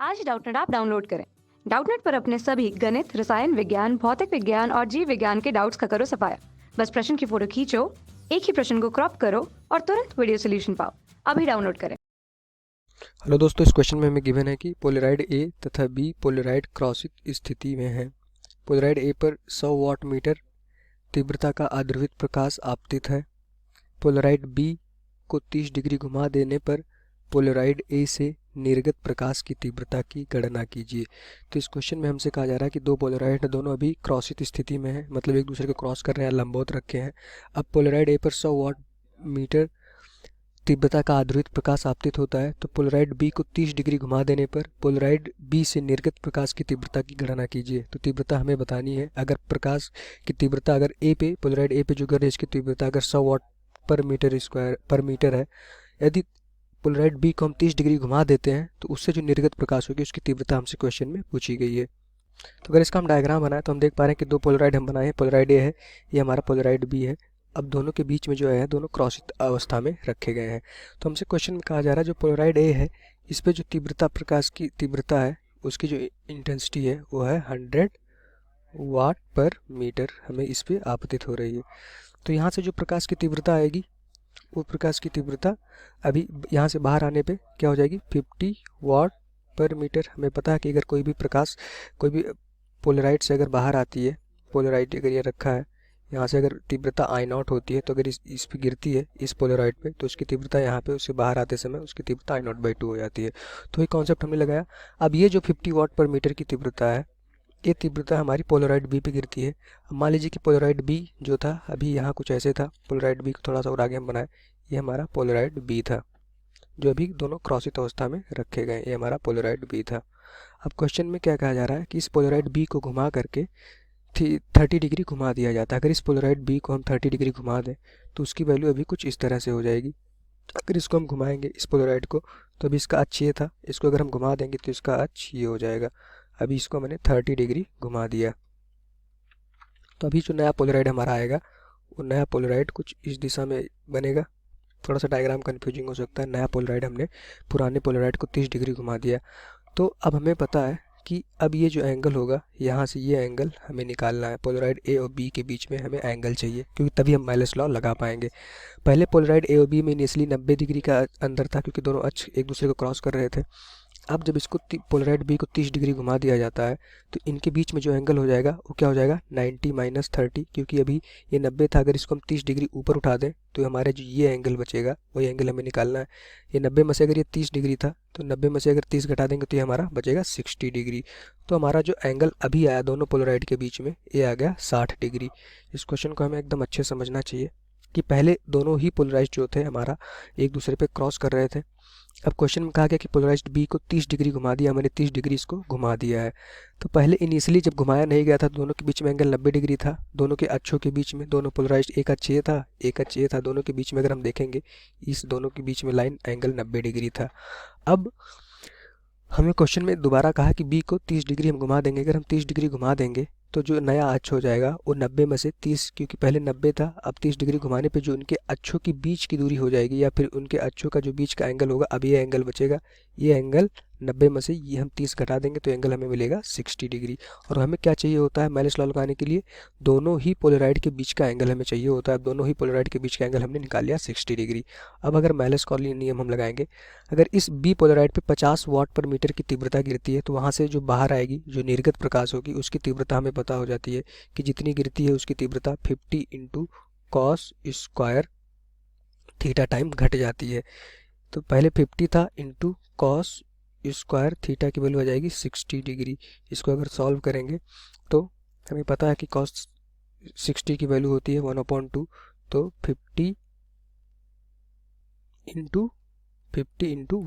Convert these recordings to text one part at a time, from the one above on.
आज Doubtnut app download करें। Doubtnut पर अपने सभी गणित, रसायन विज्ञान, भौतिक विज्ञान और जीव विज्ञान के डाउट्स का करो सफाया। बस प्रश्न की फोटो खींचो, एक ही प्रश्न को क्रॉप करो और तुरंत वीडियो सोल्यूशन पाओ। अभी डाउनलोड करें। हेलो दोस्तों, इस क्वेश्चन में हमें गिवन है कि पोलराइड ए तथा बी पोलराइड क्रॉसित स्थिति में है। पोलराइड ए पर 100 वाट मीटर तीव्रता का आद्रवित प्रकाश आपतित है। पोलराइड बी को 30 डिग्री घुमा देने पर पोलराइड ए से निर्गत प्रकाश की तीव्रता की गणना कीजिए। तो इस क्वेश्चन में हमसे कहा जा रहा है कि दो पोलराइड है, दोनों अभी क्रॉसित स्थिति में है, मतलब एक दूसरे को क्रॉस कर रहे हैं, लंबवत रखे हैं। अब पोलराइड ए पर 100 वाट मीटर तीव्रता का आद्रवित प्रकाश आपतित होता है, तो पोलराइड बी को 30 डिग्री घुमा देने पर पोलराइड बी से निर्गत प्रकाश की तीव्रता की गणना कीजिए। तो तीव्रता हमें बतानी है। अगर प्रकाश की तीव्रता अगर ए पे पोलराइड ए पे जो गर है इसकी तीव्रता अगर 100 वाट पर मीटर स्क्वायर पर मीटर है, यदि पोलराइड बी को हम 30 डिग्री घुमा देते हैं तो उससे जो निर्गत प्रकाश होगी उसकी तीव्रता हमसे क्वेश्चन में पूछी गई है। तो अगर इसका हम डायग्राम बनाए तो हम देख पा रहे हैं कि दो पोलराइड हम बनाए हैं। पोलराइड ए है, ये हमारा पोलराइड बी है। अब दोनों के बीच में जो है दोनों क्रॉसित अवस्था में रखे गए हैं। तो हमसे क्वेश्चन में कहा जा रहा है जो पोलराइड ए है इस पे जो तीव्रता प्रकाश की तीव्रता है उसकी जो इंटेंसिटी है वो है 100 वाट पर मीटर हमें इस पे आपतित हो रही है। तो यहाँ से जो प्रकाश की तीव्रता आएगी वो प्रकाश की तीव्रता अभी यहाँ से बाहर आने पे क्या हो जाएगी 50 वाट पर मीटर। हमें पता है कि अगर कोई भी प्रकाश कोई भी पोलराइड से अगर बाहर आती है, पोलराइड अगर ये रखा है, यहाँ से अगर तीव्रता I0 होती है तो अगर इस पे गिरती है इस पोलराइड पे तो उसकी तीव्रता यहाँ पे उससे बाहर आते समय उसकी तीव्रता I0/2 हो जाती है। तो ये कॉन्सेप्ट हमने लगाया। अब ये जो 50 वाट पर मीटर की तीव्रता है ये तीव्रता हमारी पोलराइड बी पे गिरती है। अब मान लीजिए कि पोलराइड बी जो था अभी यहाँ कुछ ऐसे था, पोलराइड बी को थोड़ा सा और आगे हम बनाए, ये हमारा पोलराइड बी था जो अभी दोनों क्रॉसित अवस्था में रखे गए, ये हमारा पोलराइड बी था। अब क्वेश्चन में क्या कहा जा रहा है कि इस पोलराइड बी को घुमा करके 30 डिग्री घुमा दिया जाता है। अगर इस पोलराइड बी को हम 30 डिग्री घुमा दें तो उसकी वैल्यू अभी कुछ इस तरह से हो जाएगी। अगर इसको हम घुमाएंगे इस पोलराइड को तो अभी इसका अक्ष ये था, इसको अगर हम घुमा देंगे तो इसका अक्ष ये हो जाएगा। अभी इसको मैंने 30 डिग्री घुमा दिया तो अभी जो नया पोलराइड हमारा आएगा वो नया पोलराइड कुछ इस दिशा में बनेगा। थोड़ा सा डायग्राम कन्फ्यूजिंग हो सकता है। नया पोलराइड हमने पुराने पोलराइड को 30 डिग्री घुमा दिया। तो अब हमें पता है कि अब ये जो एंगल होगा यहाँ से ये एंगल हमें निकालना है। पोलराइड ए और बी के बीच में हमें एंगल चाहिए क्योंकि तभी हम माइलस लॉ लगा पाएंगे। पहले पोलराइड ए और बी में इनिशियली 90 डिग्री का अंदर था क्योंकि दोनों अक्ष एक दूसरे को क्रॉस कर रहे थे। अब जब इसको पोलराइड बी को 30 डिग्री घुमा दिया जाता है तो इनके बीच में जो एंगल हो जाएगा वो क्या हो जाएगा 90 माइनस 30, क्योंकि अभी ये 90 था, अगर इसको हम 30 डिग्री ऊपर उठा दें तो हमारे जो ये एंगल बचेगा वही एंगल हमें निकालना है। ये 90 में से अगर ये 30 डिग्री था तो 90 में से अगर 30 घटा देंगे तो ये हमारा बचेगा 60 डिग्री। तो हमारा जो एंगल अभी आया दोनों पोलराइड के बीच में ये आ गया 60 डिग्री। इस क्वेश्चन को हमें एकदम अच्छे समझना चाहिए कि पहले दोनों ही पोलराइज जो थे हमारा एक दूसरे पे क्रॉस कर रहे थे। अब क्वेश्चन में कहा गया कि पोलराइज्ड बी को 30 डिग्री घुमा दिया, मैंने 30 डिग्री इसको घुमा दिया है। तो पहले इनिशियली जब घुमाया नहीं गया था दोनों के बीच में एंगल 90 डिग्री था। दोनों के अक्षों के बीच में दोनों पोलराइज्ड एक अक्ष ये था एक अक्ष ये था, दोनों के बीच में अगर हम देखेंगे इस दोनों के बीच में लाइन एंगल 90 डिग्री था। अब हमें क्वेश्चन में दोबारा कहा कि बी को 30 डिग्री हम घुमा देंगे। अगर हम 30 डिग्री घुमा देंगे तो जो नया अक्ष हो जाएगा वो 90 में से 30, क्योंकि पहले 90 था, अब 30 डिग्री घुमाने पे जो उनके अक्षों की बीच की दूरी हो जाएगी या फिर उनके अक्षों का जो बीच का एंगल होगा, अब ये एंगल बचेगा। ये एंगल 90 में से ये हम 30 घटा देंगे तो एंगल हमें मिलेगा 60 डिग्री। और हमें क्या चाहिए होता है माइनस लॉ लगाने के लिए, दोनों ही पोलराइड के बीच का एंगल हमें चाहिए होता है। अब दोनों ही पोलराइड के बीच का एंगल हमने निकाल लिया 60 डिग्री। अब अगर माइनस का नियम हम लगाएंगे, अगर इस बी पोलराइड पे 50 वाट पर मीटर की तीव्रता गिरती है तो वहाँ से जो बाहर आएगी जो निर्गत प्रकाश होगी उसकी तीव्रता हमें पता हो जाती है कि जितनी गिरती है उसकी तीव्रता 50 into cos square theta time घट जाती है। तो पहले 50 था इंटू कॉस स्क्वायर थीटा की वैल्यू आ जाएगी 60 डिग्री। इसको अगर सॉल्व करेंगे तो हमें पता है कि कॉस 60 की वैल्यू होती है 1/2, तो 50 इंटू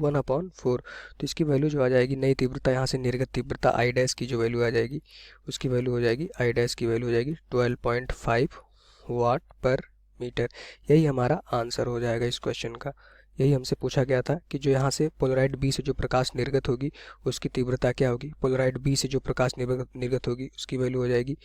1/4, तो इसकी वैल्यू जो आ जाएगी नई तीव्रता यहाँ से निर्गत तीव्रता आई डैश की जो वैल्यू आ जाएगी उसकी वैल्यू हो जाएगी आई डैश की वैल्यू हो जाएगी 12.5 वाट पर मीटर। यही हमारा आंसर हो जाएगा इस क्वेश्चन का। यही हमसे पूछा गया था कि जो यहाँ से पोलराइड बी से जो प्रकाश निर्गत होगी उसकी तीव्रता क्या होगी। पोलराइड बी से जो प्रकाश निर्गत होगी उसकी वैल्यू हो जाएगी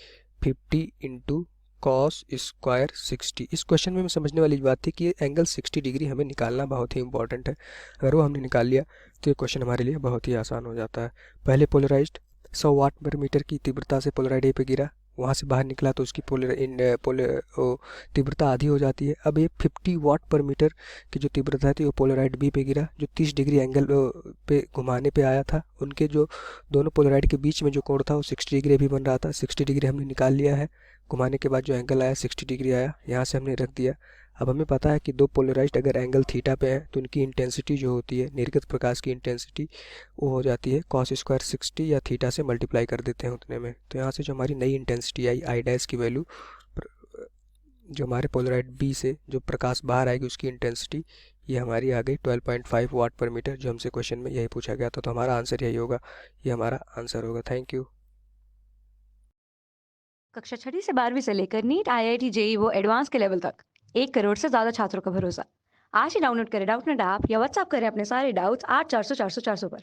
50 इंटू कॉस स्क्वायर 60। इस क्वेश्चन में समझने वाली बात थी कि ये एंगल 60 डिग्री हमें निकालना बहुत ही इंपॉर्टेंट है। अगर वो हमने निकाल लिया तो ये क्वेश्चन हमारे लिए बहुत ही आसान हो जाता है। पहले पोलराइज्ड 100 वाट पर मीटर की तीव्रता से पोलराइड ए पे गिरा, वहाँ से बाहर निकला तो उसकी तीव्रता आधी हो जाती है। अब ये 50 वाट पर मीटर की जो तीव्रता थी वो पोलराइड बी पे गिरा, जो 30 डिग्री एंगल पे घुमाने पे आया था। उनके जो दोनों पोलराइड के बीच में जो कोण था वो 60 डिग्री अभी बन रहा था। 60 डिग्री हमने निकाल लिया है। घुमाने के बाद जो एंगल आया 60 डिग्री आया, यहाँ से हमने रख दिया। अब हमें पता है कि दो पोलराइज्ड अगर एंगल थीटा पे है तो उनकी इंटेंसिटी जो होती है, निर्गत प्रकाश की इंटेंसिटी, वो हो जाती है कॉस स्क्वायर 60 या थीटा से मल्टीप्लाई कर देते हैं उतने में। तो यहाँ से जो हमारी नई इंटेंसिटी आई आई डैश की वैल्यू, जो हमारे पोलराइड बी से जो प्रकाश बाहर आएगी उसकी इंटेंसिटी, ये हमारी आ गई 12.5 वाट पर मीटर, जो हमसे क्वेश्चन में यही पूछा गया था। तो हमारा आंसर यही होगा, ये हमारा आंसर होगा। Thank you. कक्षा 6वीं से 12वीं से लेकर नीट, आईआईटी, जेई वो एडवांस के लेवल तक 1 करोड़ से ज्यादा छात्रों का भरोसा। आज ही डाउनलोड करें डाउटनेट ऐप या व्हाट्सएप करें अपने सारे डाउट्स 8400 400 400 पर।